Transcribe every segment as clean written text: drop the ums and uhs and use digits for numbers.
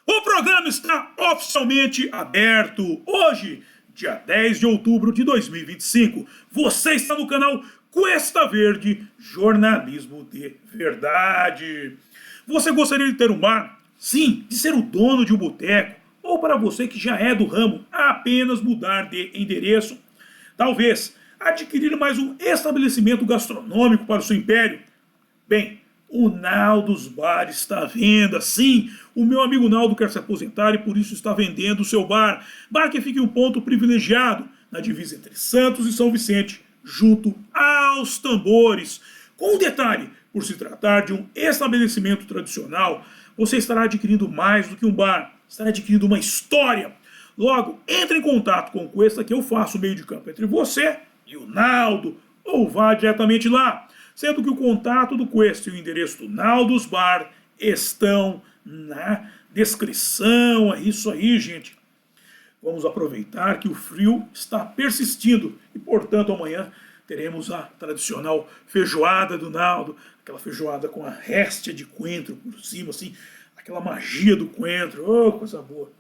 O programa está oficialmente aberto. Hoje, dia 10 de outubro de 2025, você está no canal Cuesta Verde, jornalismo de verdade. Você gostaria de ter um bar? Sim, de ser o dono de um boteco? Ou para você que já é do ramo, apenas mudar de endereço? Talvez adquirir mais um estabelecimento gastronômico para o seu império? Bem, o Naldos Bar está à venda, sim. O meu amigo Naldo quer se aposentar e por isso está vendendo o seu bar. Bar que fica em um ponto privilegiado, na divisa entre Santos e São Vicente, junto aos tambores. Com um detalhe, por se tratar de um estabelecimento tradicional, você estará adquirindo mais do que um bar, estará adquirindo uma história. Logo, entre em contato com o Cuesta que eu faço o meio de campo entre você e o Naldo, ou vá diretamente lá. Sendo que o contato do Cuesta e o endereço do Naldos Bar estão na descrição. É isso aí, gente. Vamos aproveitar que o frio está persistindo e, portanto, amanhã teremos a tradicional feijoada do Naldo, aquela feijoada com a réstia de coentro por cima, assim, aquela magia do coentro. Oh, coisa boa.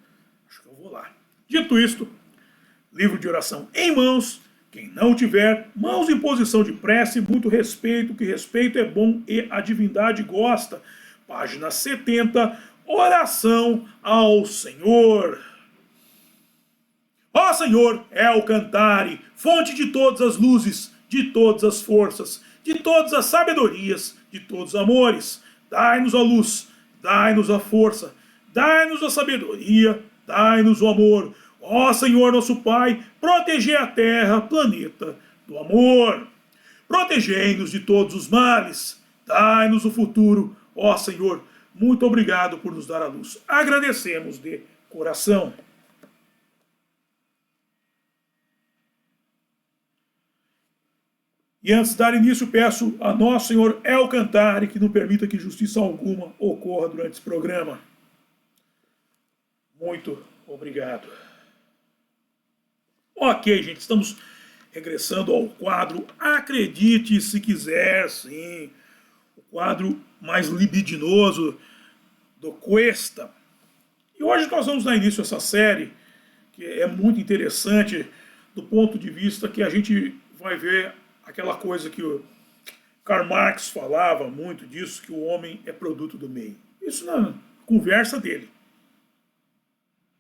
Acho que eu vou lá. Dito isto, livro de oração em mãos. Quem não tiver, mãos em posição de prece, muito respeito, que respeito é bom e a divindade gosta. Página 70, oração ao Senhor. Ó Senhor, El Cantare, fonte de todas as luzes, de todas as forças, de todas as sabedorias, de todos os amores, dai-nos a luz, dai-nos a força, dai-nos a sabedoria, dai-nos o amor. Ó Senhor nosso Pai, protegei a terra, planeta do amor. Protegei-nos de todos os males, dai-nos o futuro. Ó Senhor, muito obrigado por nos dar a luz. Agradecemos de coração. E antes de dar início, peço a Nosso Senhor El Cantare que não permita que justiça alguma ocorra durante esse programa. Muito obrigado. Ok, gente, estamos regressando ao quadro Acredite Se Quiser, sim. O quadro mais libidinoso do Cuesta. E hoje nós vamos dar início a essa série, que é muito interessante do ponto de vista que a gente vai ver aquela coisa que o Karl Marx falava muito disso, que o homem é produto do meio. Isso na conversa dele.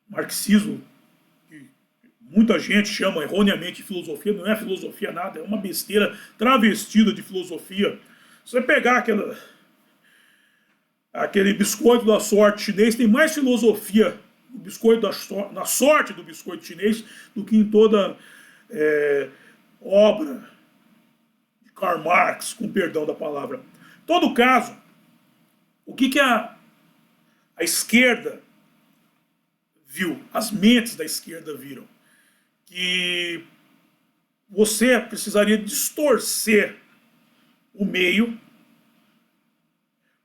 Marxismo, que muita gente chama erroneamente de filosofia, não é filosofia nada, é uma besteira travestida de filosofia. Se você pegar aquele biscoito da sorte chinês, tem mais filosofia no biscoito na sorte do biscoito chinês do que em toda obra Karl Marx, com perdão da palavra. Em todo caso, o que a esquerda viu, as mentes da esquerda viram? Que você precisaria distorcer o meio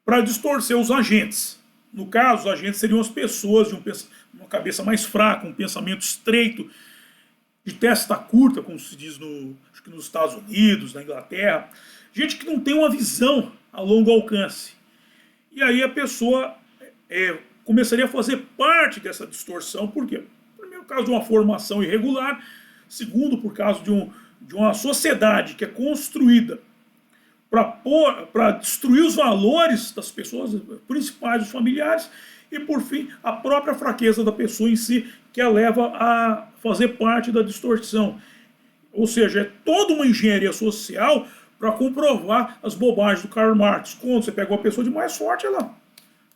para distorcer os agentes. No caso, os agentes seriam as pessoas de uma cabeça mais fraca, um pensamento estreito, de testa curta, como se diz acho que nos Estados Unidos, na Inglaterra, gente que não tem uma visão a longo alcance. E aí a pessoa começaria a fazer parte dessa distorção, por quê? Primeiro, por causa de uma formação irregular, segundo, por causa de uma sociedade que é construída para destruir os valores das pessoas principais, dos familiares, e por fim, a própria fraqueza da pessoa em si, que a leva a fazer parte da distorção. Ou seja, é toda uma engenharia social para comprovar as bobagens do Karl Marx. Quando você pega uma pessoa de mais sorte, ela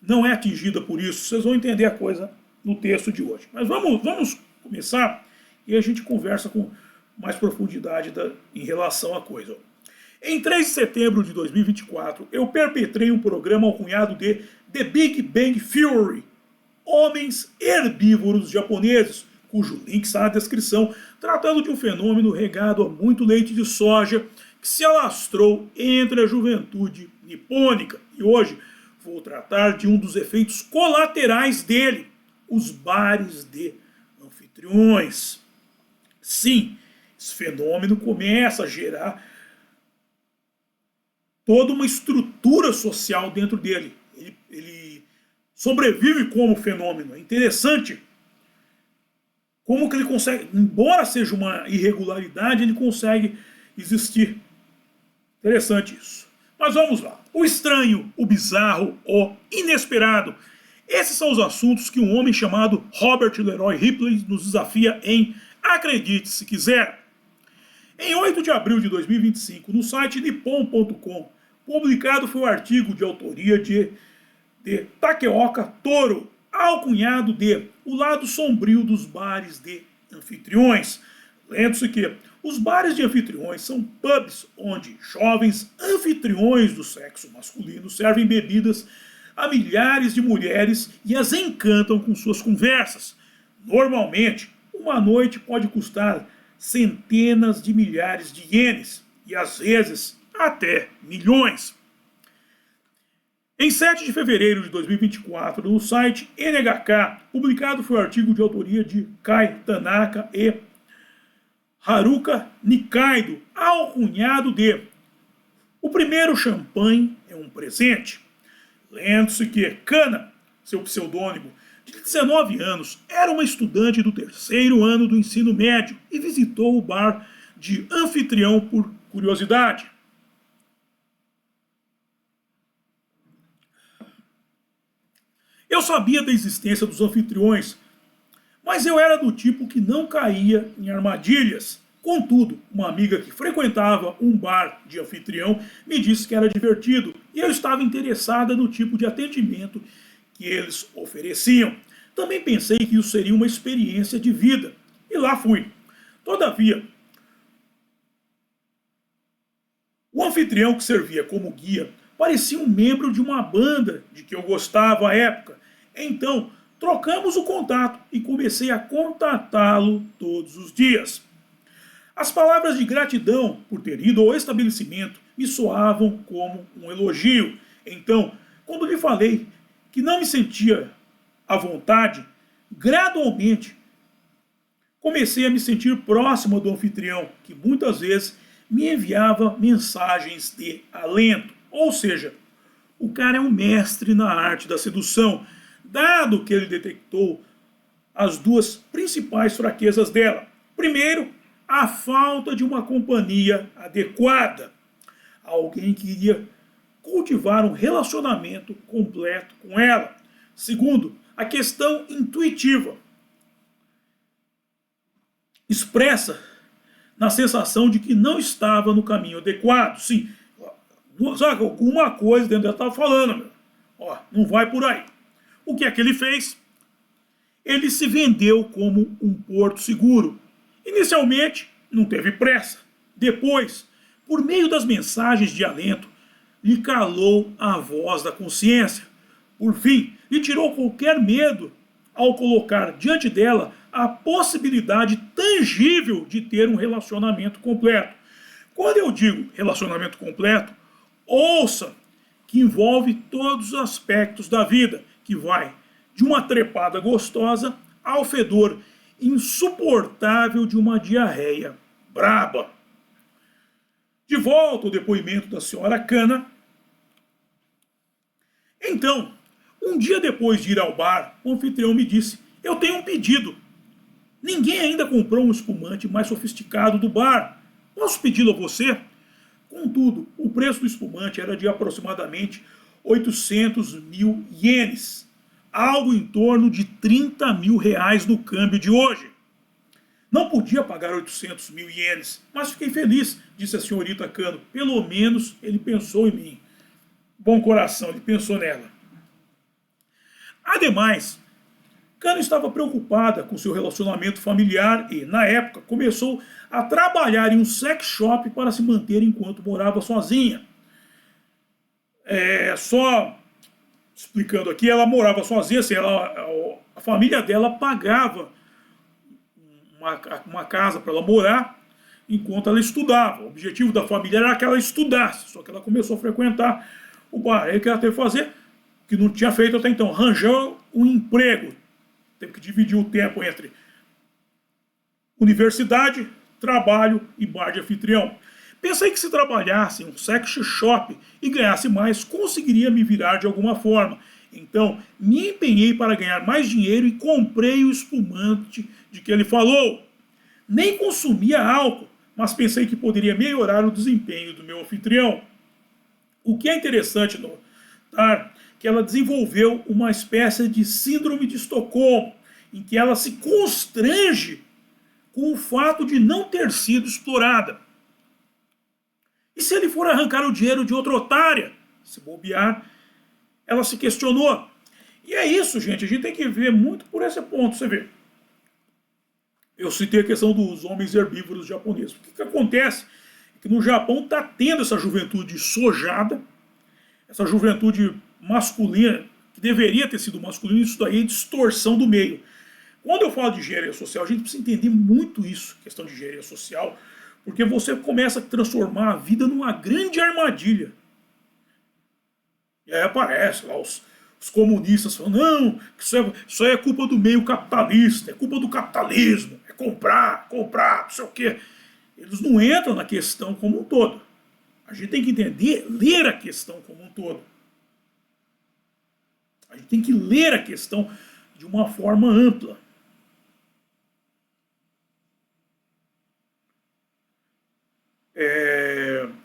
não é atingida por isso. Vocês vão entender a coisa no texto de hoje. Mas vamos começar e a gente conversa com mais profundidade em relação à coisa. Em 3 de setembro de 2024, eu perpetrei um programa alcunhado de The Big Bang Theory, Homens Herbívoros Japoneses, cujo link está na descrição, tratando de um fenômeno regado a muito leite de soja que se alastrou entre a juventude nipônica. E hoje vou tratar de um dos efeitos colaterais dele, os bares de anfitriões. Sim, esse fenômeno começa a gerar toda uma estrutura social dentro dele. Ele sobrevive como fenômeno. É interessante como que ele consegue, embora seja uma irregularidade, ele consegue existir. Interessante isso. Mas vamos lá. O estranho, o bizarro, o inesperado. Esses são os assuntos que um homem chamado Robert Leroy Ripley nos desafia em Acredite Se Quiser. Em 8 de abril de 2025, no site nippon.com, publicado foi o artigo de autoria de Takeoka Toro, alcunhado de O Lado Sombrio dos Bares de Anfitriões. Lendo-se que os bares de anfitriões são pubs onde jovens anfitriões do sexo masculino servem bebidas a milhares de mulheres e as encantam com suas conversas. Normalmente, uma noite pode custar centenas de milhares de ienes e às vezes até milhões. Em 7 de fevereiro de 2024, no site NHK, publicado foi o artigo de autoria de Kai Tanaka e Haruka Nikaido, alcunhado de O Primeiro Champanhe é um Presente. Lendo-se que Kana, seu pseudônimo, de 19 anos, era uma estudante do 3º ano do ensino médio e visitou o bar de anfitrião por curiosidade. Eu sabia da existência dos anfitriões, mas eu era do tipo que não caía em armadilhas. Contudo, uma amiga que frequentava um bar de anfitrião me disse que era divertido e eu estava interessada no tipo de atendimento que eles ofereciam. Também pensei que isso seria uma experiência de vida e lá fui. Todavia, o anfitrião que servia como guia parecia um membro de uma banda de que eu gostava à época. Então, trocamos o contato e comecei a contatá-lo todos os dias. As palavras de gratidão por ter ido ao estabelecimento me soavam como um elogio. Então, quando lhe falei que não me sentia à vontade, gradualmente comecei a me sentir próximo do anfitrião, que muitas vezes me enviava mensagens de alento. Ou seja, o cara é um mestre na arte da sedução, dado que ele detectou as duas principais fraquezas dela. Primeiro, a falta de uma companhia adequada. Alguém que iria cultivar um relacionamento completo com ela. Segundo, a questão intuitiva, expressa na sensação de que não estava no caminho adequado. Sim, sabe, alguma coisa dentro dela estava falando, meu. Ó, não vai por aí. O que é que ele fez? Ele se vendeu como um porto seguro. Inicialmente, não teve pressa. Depois, por meio das mensagens de alento, lhe calou a voz da consciência. Por fim, lhe tirou qualquer medo ao colocar diante dela a possibilidade tangível de ter um relacionamento completo. Quando eu digo relacionamento completo, ouça que envolve todos os aspectos da vida, que vai de uma trepada gostosa ao fedor insuportável de uma diarreia braba. De volta ao depoimento da senhora Kana. Então, um dia depois de ir ao bar, o anfitrião me disse: eu tenho um pedido. Ninguém ainda comprou um espumante mais sofisticado do bar. Posso pedi-lo a você? Contudo, o preço do espumante era de aproximadamente 800 mil ienes, algo em torno de 30 mil reais no câmbio de hoje. Não podia pagar 800 mil ienes, mas fiquei feliz, disse a senhorita Kano. Pelo menos ele pensou em mim. Bom coração, ele pensou nela. Ademais, Kano estava preocupada com seu relacionamento familiar e, na época, começou a trabalhar em um sex shop para se manter enquanto morava sozinha. Só explicando aqui, ela morava sozinha, assim, a família dela pagava uma casa para ela morar enquanto ela estudava. O objetivo da família era que ela estudasse, só que ela começou a frequentar o bar. Aí o que ela teve que fazer, que não tinha feito até então, arranjou um emprego. Teve que dividir o tempo entre universidade, trabalho e bar de anfitrião. Pensei que se trabalhasse em um sex shop e ganhasse mais, conseguiria me virar de alguma forma. Então, me empenhei para ganhar mais dinheiro e comprei o espumante de que ele falou. Nem consumia álcool, mas pensei que poderia melhorar o desempenho do meu anfitrião. O que é interessante notar que ela desenvolveu uma espécie de síndrome de Estocolmo, em que ela se constrange com o fato de não ter sido explorada. E se ele for arrancar o dinheiro de outra otária? Se bobear, ela se questionou. E é isso, gente, a gente tem que ver muito por esse ponto, você vê. Eu citei a questão dos homens herbívoros japoneses. O que acontece é que no Japão está tendo essa juventude sojada, essa juventude masculina, que deveria ter sido masculina, isso daí é distorção do meio. Quando eu falo de engenharia social, a gente precisa entender muito isso, questão de engenharia social, porque você começa a transformar a vida numa grande armadilha. E aí aparece lá os comunistas falando, não, isso aí é culpa do meio capitalista, é culpa do capitalismo, é comprar, não sei o quê. Eles não entram na questão como um todo. A gente tem que entender, ler a questão como um todo. A gente tem que ler a questão de uma forma ampla.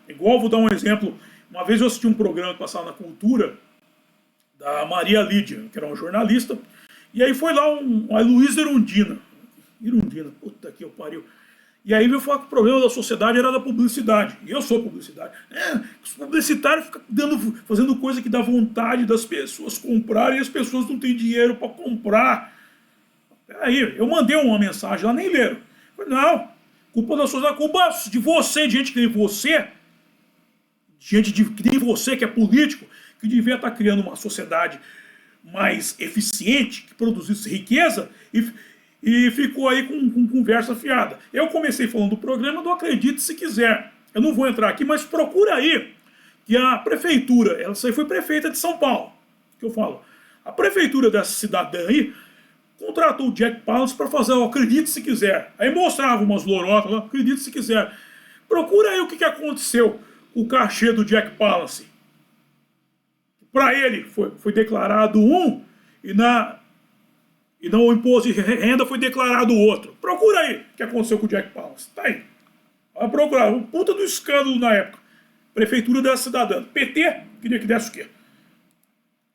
Igual, vou dar um exemplo. Uma vez eu assisti um programa que passava na Cultura, da Maria Lídia, que era uma jornalista, e aí foi lá a Luísa Erundina, puta que eu pariu. E aí veio falar que o problema da sociedade era da publicidade. E eu sou publicidade. Os publicitários ficam fazendo coisa que dá vontade das pessoas comprarem e as pessoas não têm dinheiro para comprar. Peraí, eu mandei uma mensagem lá, nem leram. Falei, não, culpa da sociedade, culpa de você, de gente que nem você, gente que nem você que é político, que devia estar criando uma sociedade mais eficiente, que produzisse riqueza, e ficou aí com conversa fiada. Eu comecei falando do programa do Acredite Se Quiser. Eu não vou entrar aqui, mas procura aí que a prefeitura, essa aí foi prefeita de São Paulo, que eu falo. A prefeitura dessa cidadã aí contratou o Jack Palance para fazer o Acredite Se Quiser. Aí mostrava umas lorotas lá, Acredite Se Quiser. Procura aí o que aconteceu com o cachê do Jack Palance. Para ele foi declarado um e no imposto de renda foi declarado outro. Procura aí o que aconteceu com o Jack Palance. Tá aí. Vai procurar. Um puta do escândalo na época. Prefeitura da cidadã. PT queria que desse o quê?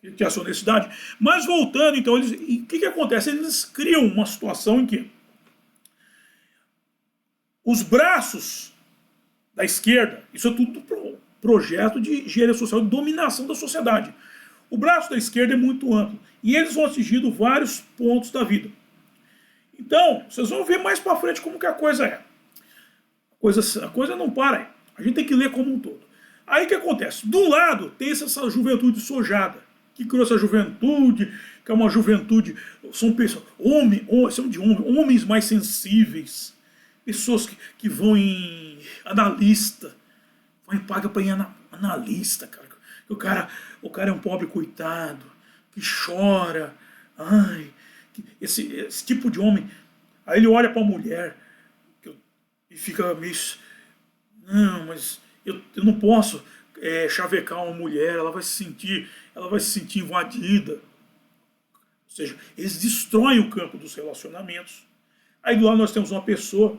Queria que tivesse honestidade. Mas voltando, então, o que acontece? Eles criam uma situação em que os braços da esquerda, isso é tudo projeto de engenharia social, de dominação da sociedade. O braço da esquerda é muito amplo e eles vão atingindo vários pontos da vida. Então, vocês vão ver mais para frente como que a coisa é. A coisa não para aí. A gente tem que ler como um todo. Aí o que acontece? Do lado tem essa juventude sojada, que criou essa juventude, que é uma juventude, são pessoas, homens mais sensíveis, pessoas que vão em analista, paga para ir analista, cara. O cara é um pobre coitado, que chora. Ai, esse tipo de homem. Aí ele olha para a mulher e fica meio... Não, mas eu não posso chavecar uma mulher, ela vai se sentir invadida. Ou seja, eles destroem o campo dos relacionamentos. Aí do lado nós temos uma pessoa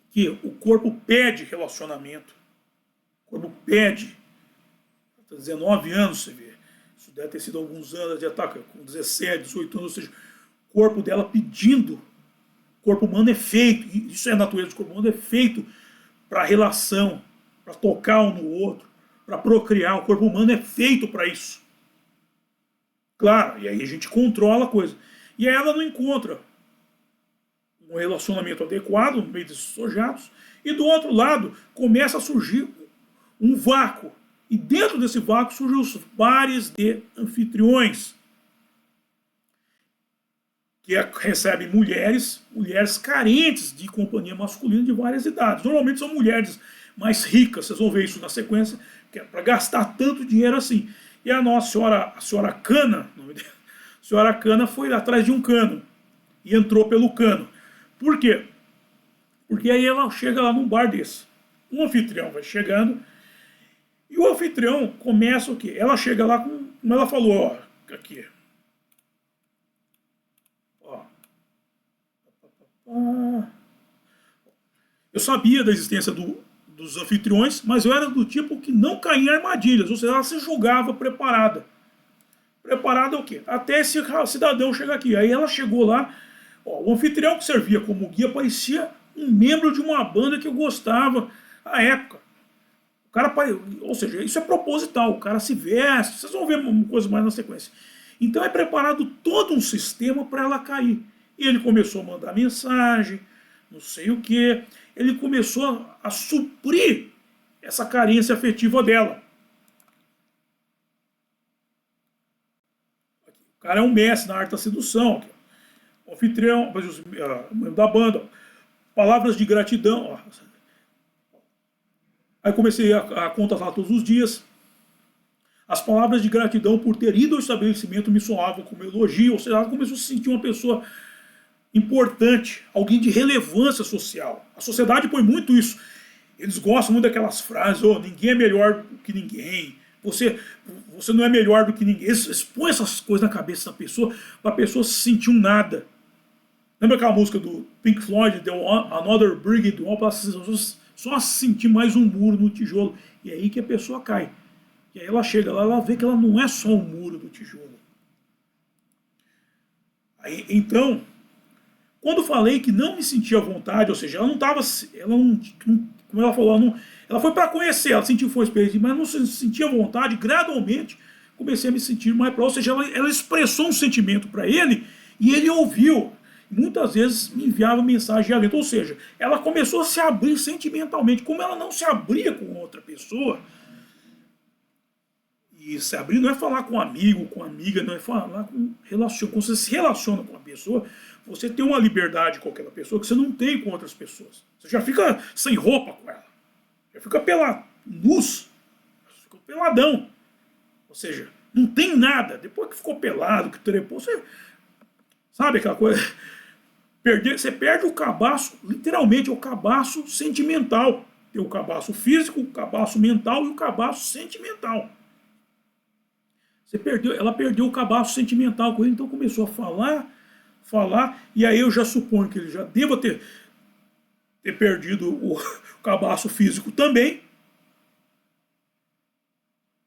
que o corpo pede relacionamento. O corpo pede. 19 anos, você vê. Isso deve ter sido alguns anos de ataque, com 17, 18 anos, ou seja, o corpo dela pedindo. O corpo humano é feito, isso é a natureza do corpo humano, é feito para relação, para tocar um no outro, para procriar. O corpo humano é feito para isso. Claro, e aí a gente controla a coisa. E aí ela não encontra um relacionamento adequado no meio desses sojados, e do outro lado começa a surgir um vácuo. E dentro desse vácuo surgem os bares de anfitriões, que recebem mulheres carentes de companhia masculina de várias idades. Normalmente são mulheres mais ricas, vocês vão ver isso na sequência, que é para gastar tanto dinheiro assim. E a senhora Cana, a senhora Cana foi atrás de um cano e entrou pelo cano. Por quê? Porque aí ela chega lá num bar desse. Um anfitrião vai chegando. E o anfitrião começa o quê? Ela chega lá, como ela falou, ó, aqui. Ó. Eu sabia da existência dos anfitriões, mas eu era do tipo que não caía em armadilhas, ou seja, ela se julgava preparada. Preparada o quê? Até esse cidadão chegar aqui. Aí ela chegou lá, ó, o anfitrião que servia como guia parecia um membro de uma banda que eu gostava à época. O cara, ou seja, isso é proposital, o cara se veste, vocês vão ver uma coisa mais na sequência. Então é preparado todo um sistema para ela cair. E ele começou a mandar mensagem, não sei o que, ele começou a suprir essa carência afetiva dela. O cara é um mestre na arte da sedução, o anfitrião, o membro da banda, palavras de gratidão. Ó. Aí comecei a contatar todos os dias. As palavras de gratidão por ter ido ao estabelecimento me soavam como elogio, ou seja, ela começou a se sentir uma pessoa importante, alguém de relevância social. A sociedade põe muito isso. Eles gostam muito daquelas frases, oh, ninguém é melhor do que ninguém, você não é melhor do que ninguém. Eles põem essas coisas na cabeça da pessoa, para a pessoa se sentir um nada. Lembra aquela música do Pink Floyd, The Another Brick Wall, para só sentir mais um muro no tijolo. E é aí que a pessoa cai. E aí ela chega lá, ela vê que ela não é só um muro do tijolo. Aí, então, quando falei que não me sentia à vontade, ou seja, ela não estava, ela não, como ela falou, ela foi para conhecer, ela sentiu foi experiência, mas não se sentia à vontade, gradualmente comecei a me sentir mais próximo, ou seja, ela expressou um sentimento para ele e ele ouviu. Muitas vezes me enviava mensagem alento, ou seja, ela começou a se abrir sentimentalmente, como ela não se abria com outra pessoa. E se abrir não é falar com um amigo, com amiga, não é falar com relação. Quando você se relaciona com uma pessoa, você tem uma liberdade com aquela pessoa que você não tem com outras pessoas. Você já fica sem roupa com ela, já fica pelado, nus, fica peladão. Ou seja, não tem nada. Depois que ficou pelado, que trepou, você sabe aquela coisa. Você perde o cabaço, literalmente, é o cabaço sentimental. Tem o cabaço físico, o cabaço mental e o cabaço sentimental. Ela perdeu o cabaço sentimental com ele, então começou a falar, e aí eu já suponho que ele já deva ter perdido o cabaço físico também,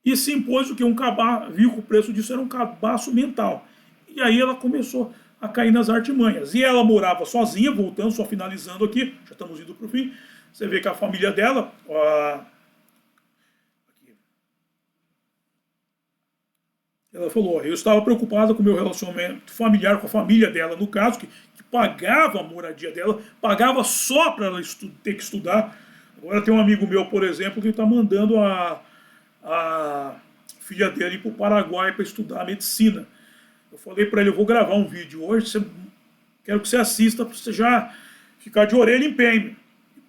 e se impôs o que? Um cabaço, viu que o preço disso era um cabaço mental. E aí ela começou a cair nas artimanhas. E ela morava sozinha, voltando, só finalizando aqui, já estamos indo para o fim. Você vê que a família dela, ela falou, eu estava preocupada com o meu relacionamento familiar, com a família dela, no caso, que pagava a moradia dela, pagava só para ela ter que estudar. Agora tem um amigo meu, por exemplo, que está mandando a filha dele para o Paraguai para estudar medicina. Eu falei para ele, eu vou gravar um vídeo hoje, quero que você assista para você já ficar de orelha em pé.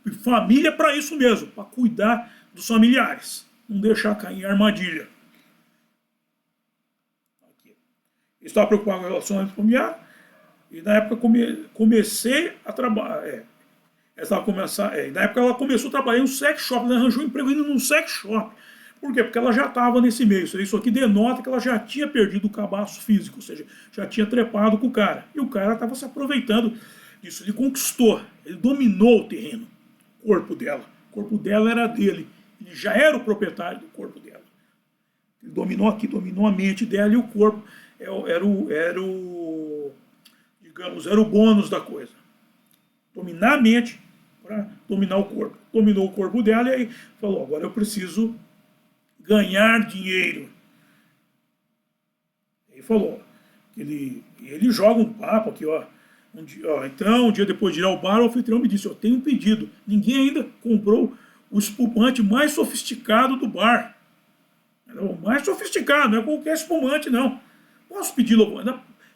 E família é para isso mesmo, para cuidar dos familiares, não deixar cair em armadilha. Eu estava preocupado com o relacionamento familiar e na época comecei a trabalhar. Na época ela começou a trabalhar em um sex shop, ela arranjou um emprego indo num sex shop. Por quê? Porque ela já estava nesse meio. Isso aqui denota que ela já tinha perdido o cabaço físico, ou seja, já tinha trepado com o cara. E o cara estava se aproveitando disso. Ele conquistou, ele dominou o terreno, o corpo dela. O corpo dela era dele. Ele já era o proprietário do corpo dela. Ele dominou aqui, dominou a mente dela e o corpo era o bônus da coisa. Dominar a mente para dominar o corpo. Dominou o corpo dela e aí falou, agora eu preciso ganhar dinheiro. Ele falou, ele joga um papo aqui, ó. Então, um dia depois de ir ao bar, o anfitrião me disse, eu tenho um pedido. Ninguém ainda comprou o espumante mais sofisticado do bar. O mais sofisticado, não é qualquer espumante, não. Posso pedir logo?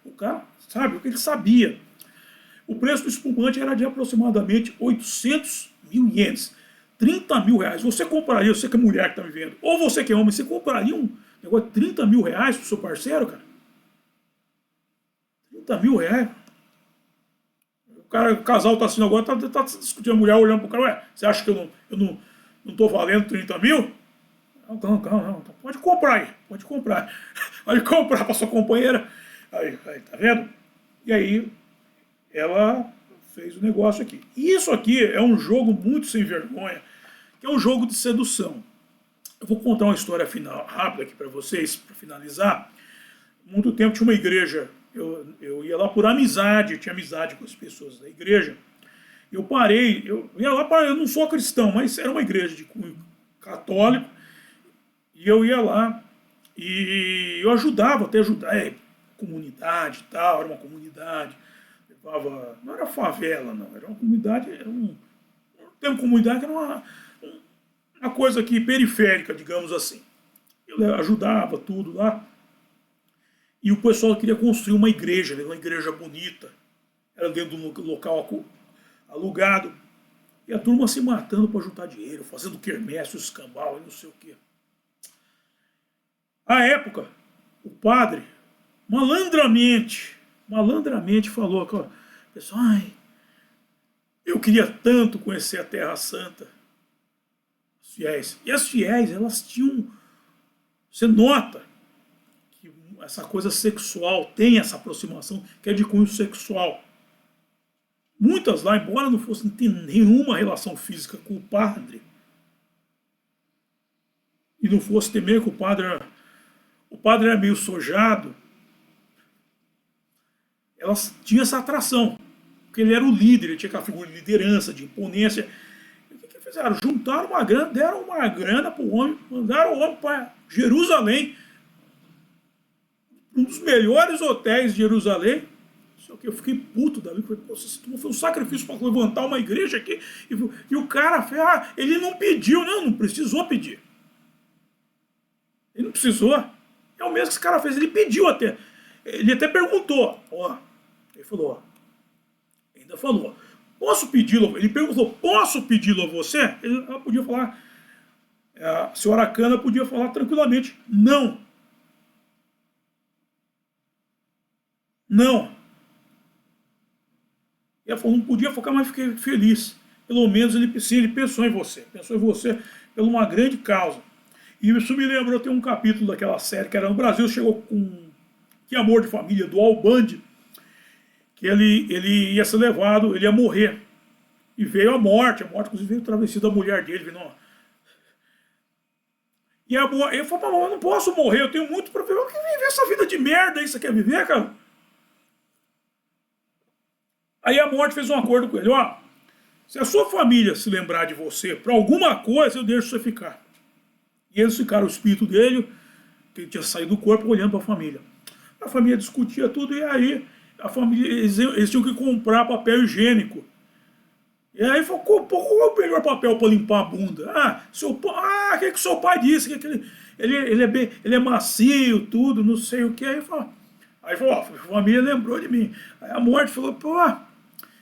O cara sabe o que ele sabia. O preço do espumante era de aproximadamente 800 mil ienes. 30 mil reais. Você compraria, você que é mulher que está me vendo, ou você que é homem, você compraria um negócio de 30 mil reais para o seu parceiro, cara? 30 mil reais? O casal está assim agora, está discutindo, a mulher olhando para o cara, ué, você acha que eu não estou valendo 30 mil? Não, calma, calma, não. Pode comprar aí, pode comprar. Pode comprar para sua companheira. Aí, tá vendo? E aí, ela fez o negócio aqui. E isso aqui é um jogo muito sem vergonha, que é um jogo de sedução. Eu vou contar uma história final, rápida aqui para vocês, para finalizar. Muito tempo tinha uma igreja, eu ia lá por amizade, tinha amizade com as pessoas da igreja. Eu parei, eu ia lá para, eu não sou cristão, mas era uma igreja de cunho católico, e eu ia lá e eu ajudava, até ajudar, comunidade e tal, era uma comunidade, levava, não era favela não, era uma comunidade, era tem uma comunidade que era uma coisa aqui periférica, digamos assim. Eu ajudava tudo lá. E o pessoal queria construir uma igreja bonita. Era dentro de um local alugado. E a turma se matando para juntar dinheiro, fazendo quermesse, escambau e não sei o quê. À época, o padre, malandramente falou, pessoal, eu queria tanto conhecer a Terra Santa. As fiéis. E as fiéis, elas tinham... Você nota que essa coisa sexual tem essa aproximação, que é de cunho sexual. Muitas lá, embora não fossem ter nenhuma relação física com o padre, e não fosse temer que o padre era meio sojado, elas tinham essa atração, porque ele era o líder, ele tinha aquela figura de liderança, de imponência. E o que fizeram? Juntaram uma grana, deram uma grana para o homem, mandaram o homem para Jerusalém, um dos melhores hotéis de Jerusalém. Só que eu fiquei puto dali, falei, isso foi um sacrifício para levantar uma igreja aqui, e o cara fez, ele não pediu, não precisou pedir. Ele não precisou. É o mesmo que esse cara fez, ele pediu até. Ele até perguntou, ele falou, ainda falou, posso pedi-lo? Ele perguntou, posso pedi-lo a você? Ela podia falar, a senhora Cana podia falar tranquilamente, não. Não. E ela falou, não podia focar, mas fiquei feliz. Pelo menos ele pensou em você por uma grande causa. E isso me lembrou, tem um capítulo daquela série que era no Brasil, chegou com Que Amor de Família, do Al Bundy, que ele ia ser levado, ele ia morrer. E veio a morte inclusive veio travestida da mulher dele. E ele falou, eu não posso morrer, eu tenho muito pra viver. Eu quero viver essa vida de merda aí, você quer viver, cara? Aí a morte fez um acordo com ele, se a sua família se lembrar de você pra alguma coisa, eu deixo você ficar. E eles ficaram, o espírito dele, que ele tinha saído do corpo, olhando para a família. A família discutia tudo, e aí a família, eles tinham que comprar papel higiênico. E aí falou, qual é o melhor papel para limpar a bunda? O que seu pai disse? Que ele é macio, tudo, não sei o que. Aí falou, a família lembrou de mim. Aí a morte falou,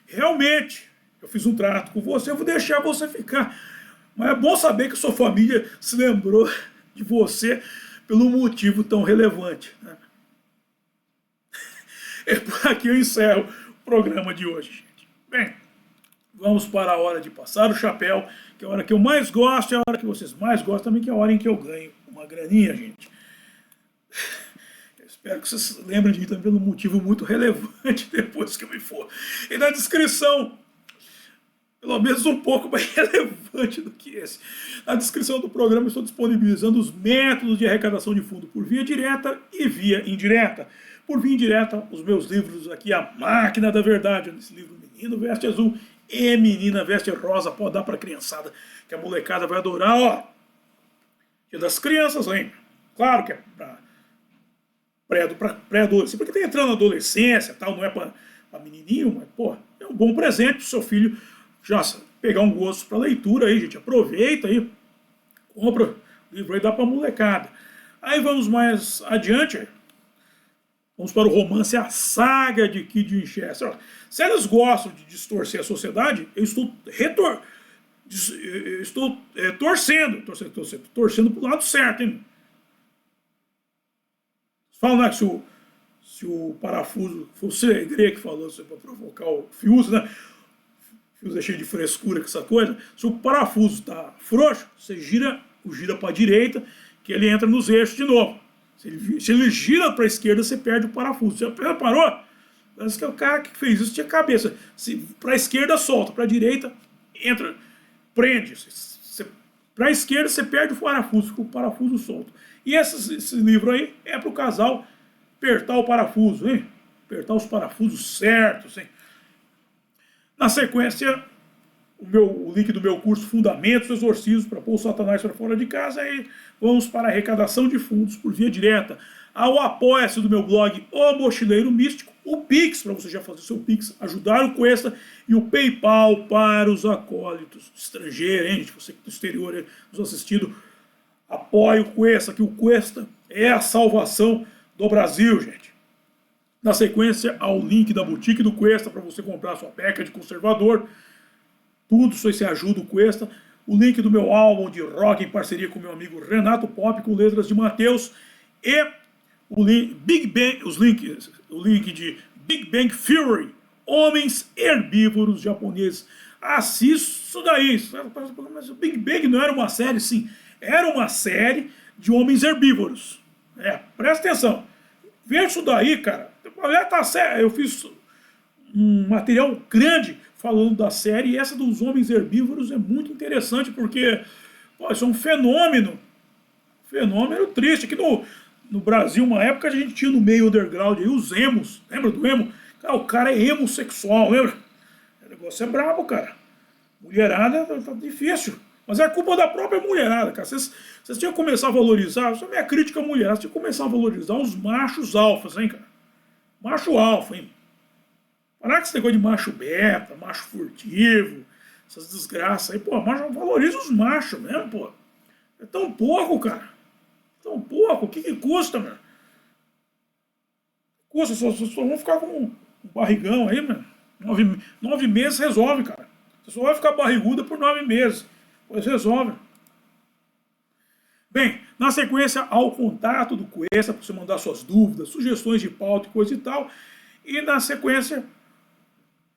realmente, eu fiz um trato com você, eu vou deixar você ficar. Mas é bom saber que sua família se lembrou de você pelo motivo tão relevante. Né? É por aqui eu encerro o programa de hoje, gente. Bem, vamos para a hora de passar o chapéu, que é a hora que eu mais gosto, é a hora que vocês mais gostam também, que é a hora em que eu ganho uma graninha, gente. Eu espero que vocês lembrem de mim também pelo motivo muito relevante depois que eu me for. E na descrição, pelo menos um pouco mais relevante do que esse. Na descrição do programa eu estou disponibilizando os métodos de arrecadação de fundo por via direta e via indireta. Por via indireta, os meus livros aqui, A Máquina da Verdade, esse livro Menino Veste Azul e Menina Veste Rosa, pode dar para a criançada, que a molecada vai adorar, Dia das Crianças, hein? Claro que é para pré-adolescente, porque está entrando na adolescência, tal, não é para menininho, mas, é um bom presente para o seu filho, já pegar um gosto para leitura aí, gente, aproveita aí, compra o livro aí, dá para molecada. Aí vamos mais adiante, vamos para o romance A Saga de Kid Winchester. Se eles gostam de distorcer a sociedade, eu estou torcendo para o lado certo, hein? Falam, né, que se o parafuso, foi o Segre que falou, para provocar o Fius, né? Fios é cheio de frescura com essa coisa. Se o parafuso está frouxo, você gira o gira para a direita, que ele entra nos eixos de novo. Se ele gira para a esquerda, você perde o parafuso. Você reparou? Parece que o cara que fez isso tinha cabeça. Para a esquerda, solta. Para a direita, entra, prende. Para a esquerda, você perde o parafuso, fica o parafuso solto. E esse livro aí é para o casal apertar o parafuso, hein? Apertar os parafusos certos, hein? Na sequência, o link do meu curso Fundamentos do Exorcismo para pôr o Satanás para fora de casa, e vamos para a arrecadação de fundos por via direta ao apoia-se do meu blog O Mochileiro Místico, o Pix, para você já fazer o seu Pix, ajudar o Cuesta, e o PayPal para os acólitos estrangeiros, hein, gente, você que do exterior aí, nos assistindo, apoie o Cuesta, que o Cuesta é a salvação do Brasil, gente. Na sequência, ao link da boutique do Cuesta para você comprar sua peca de conservador. Tudo isso aí você ajuda o Cuesta. O link do meu álbum de rock em parceria com meu amigo Renato Pop, com letras de Mateus. E o link de Big Bang Theory, Homens Herbívoros Japoneses. Assista isso daí. Mas o Big Bang não era uma série, sim. Era uma série de homens herbívoros. Presta atenção. Veja isso daí, cara. Eu fiz um material grande falando da série, e essa dos homens herbívoros é muito interessante, porque isso é um fenômeno triste. Aqui no Brasil, uma época, a gente tinha no meio underground aí os emos. Lembra do emo? Cara, o cara é emossexual, lembra? O negócio é brabo, cara. Mulherada tá difícil. Mas é culpa da própria mulherada, cara. Vocês tinham que começar a valorizar, isso é minha crítica à mulherada, vocês tinham que começar a valorizar os machos alfas, hein, cara? Macho alfa, hein? Parar com esse negócio de macho beta, macho furtivo, essas desgraças aí, pô, valoriza os machos mesmo, pô. É tão pouco, cara. Tão pouco, o que custa, mano? Custa, só vão ficar com um barrigão aí, mano. 9 meses resolve, cara. Você só vai ficar barriguda por 9 meses. Pois resolve. Bem, na sequência, ao contato do Cuesta, para você mandar suas dúvidas, sugestões de pauta e coisa e tal. E na sequência,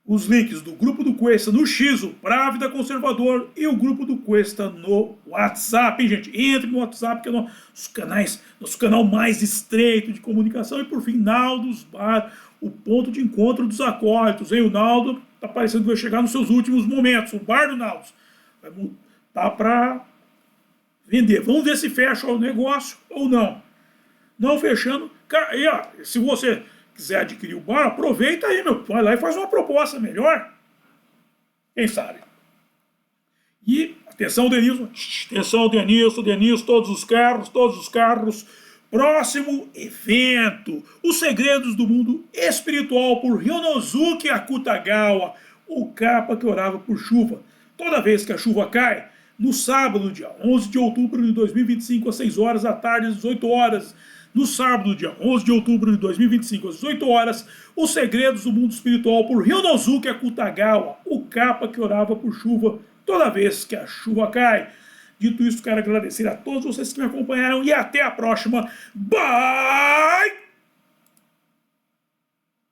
os links do grupo do Cuesta no X, o Právida Conservador, e o grupo do Cuesta no WhatsApp, hein, gente? Entre no WhatsApp, que é nosso canal mais estreito de comunicação. E por fim, Naldos Bar, o ponto de encontro dos acólitos, hein? O Naldo tá parecendo que vai chegar nos seus últimos momentos. O bar do Naldos tá para vender. Vamos ver se fecha o negócio ou não. Não fechando. Cara, e, ó, se você quiser adquirir o bar, aproveita aí, meu. Vai lá e faz uma proposta melhor. Quem sabe? E, atenção, Denilson. Atenção, Denilson, todos os carros. Próximo evento. Os Segredos do Mundo Espiritual por Ryonosuke Akutagawa, o capa que orava por chuva. Toda vez que a chuva cai, no sábado, dia 11 de outubro de 2025, às 6 horas da tarde, às 18 horas, no sábado, dia 11 de outubro de 2025, às 18 horas, Os Segredos do Mundo Espiritual por Ryonosuke Akutagawa, o capa que orava por chuva toda vez que a chuva cai. Dito isso, quero agradecer a todos vocês que me acompanharam e até a próxima. Bye!